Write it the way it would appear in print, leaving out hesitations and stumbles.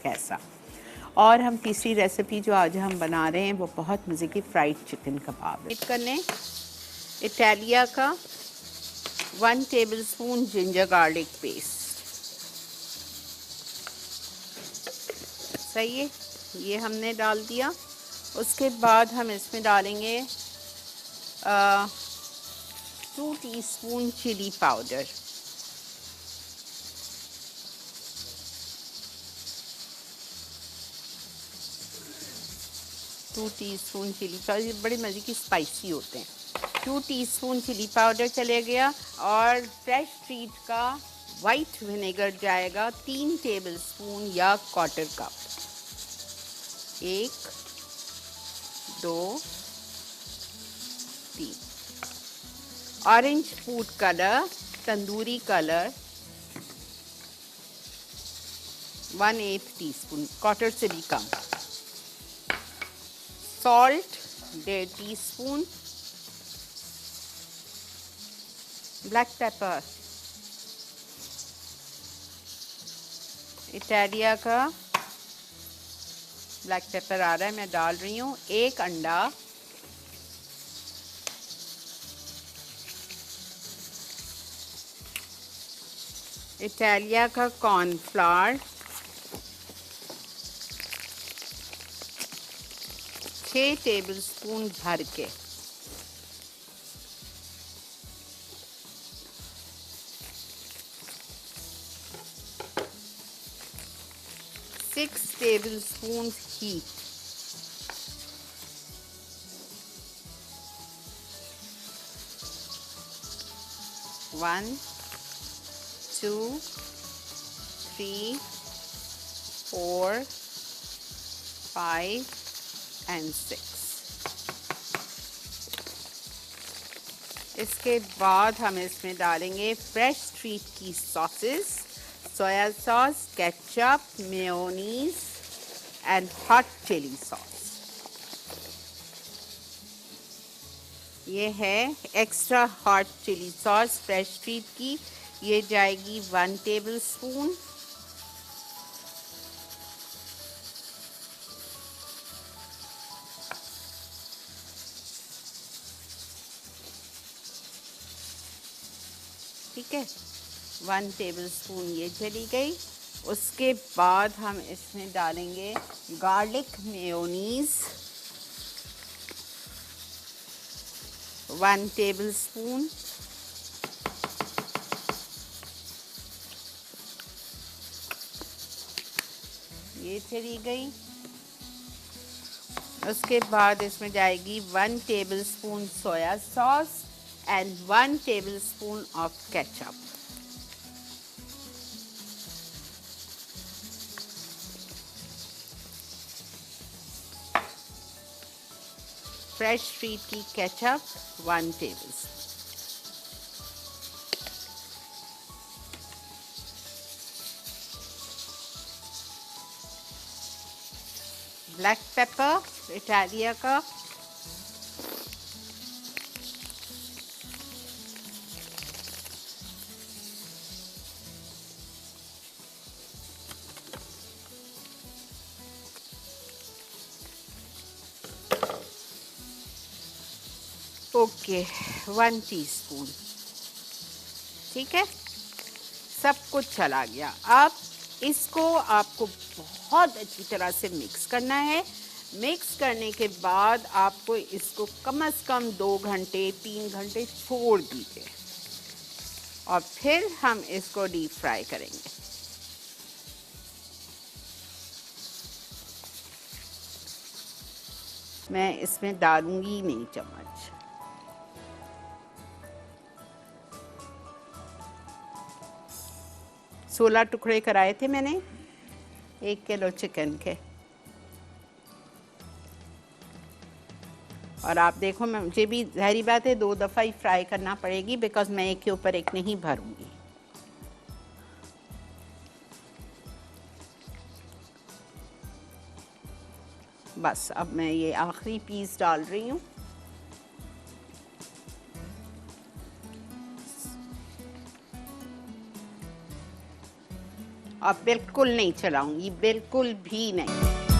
कैसा। और हम तीसरी रेसिपी जो आज हम बना रहे हैं वो बहुत मज़े की फ्राइड चिकन कबाब है। करने इटालिया का 1 टेबलस्पून जिंजर गार्लिक पेस्ट, सही है, ये हमने डाल दिया। उसके बाद हम इसमें डालेंगे 2 teaspoon chilli powder, two teaspoon chilli powder, ये बड़े मज़े की स्पाइसी होते हैं। 2 टीस्पून चिली पाउडर चले गया। और फ्रेश ट्रीट का वाइट विनेगर जाएगा 3 टेबलस्पून या quarter cup. 1 2 3। Orange food colour, tandoori colour 1/8 teaspoon, quarter से भी कम। Salt 1.5 teaspoon. Black pepper Italia का ब्लैक पेपर आ रहा है, मैं डाल रही हूँ। 1 अंडा, इटालिया का कॉर्नफ्लावर 6 टेबलस्पून भर के, six tablespoon heat, one 2 3 4 5 and 6। इसके बाद हम इसमें डालेंगे फ्रेश ट्रीट की sauces, soya sauce, ketchup, mayonnaise and hot chilli sauce. ये है extra hot chilli sauce fresh treat की, ये जाएगी 1 टेबलस्पून। ठीक है, 1 टेबलस्पून ये चली गई। उसके बाद हम इसमें डालेंगे गार्लिक मेयोनीज 1 टेबलस्पून। ये चली गई। उसके बाद इसमें जाएगी 1 tablespoon soya sauce and 1 tablespoon of ketchup। Fresh treat की ketchup 1 tablespoon. Black pepper Italia का ओके 1 टीस्पून। ठीक है, सब कुछ चला गया। अब इसको आपको बहुत अच्छी तरह से मिक्स करना है। मिक्स करने के बाद आपको इसको कम से कम 2 घंटे 3 घंटे छोड़ दीजिए और फिर हम इसको डीप फ्राई करेंगे। मैं इसमें डालूंगी नहीं चम्मच। सोलह टुकड़े कराए थे मैंने 1 किलो चिकन के। और आप देखो, मुझे भी ज़ाहिरी बात है 2 दफ़ा ही फ्राई करना पड़ेगी, बिकॉज मैं एक के ऊपर एक नहीं भरूंगी। बस अब मैं ये आखिरी पीस डाल रही हूँ। अब बिल्कुल नहीं चलाऊंगी, बिल्कुल भी नहीं।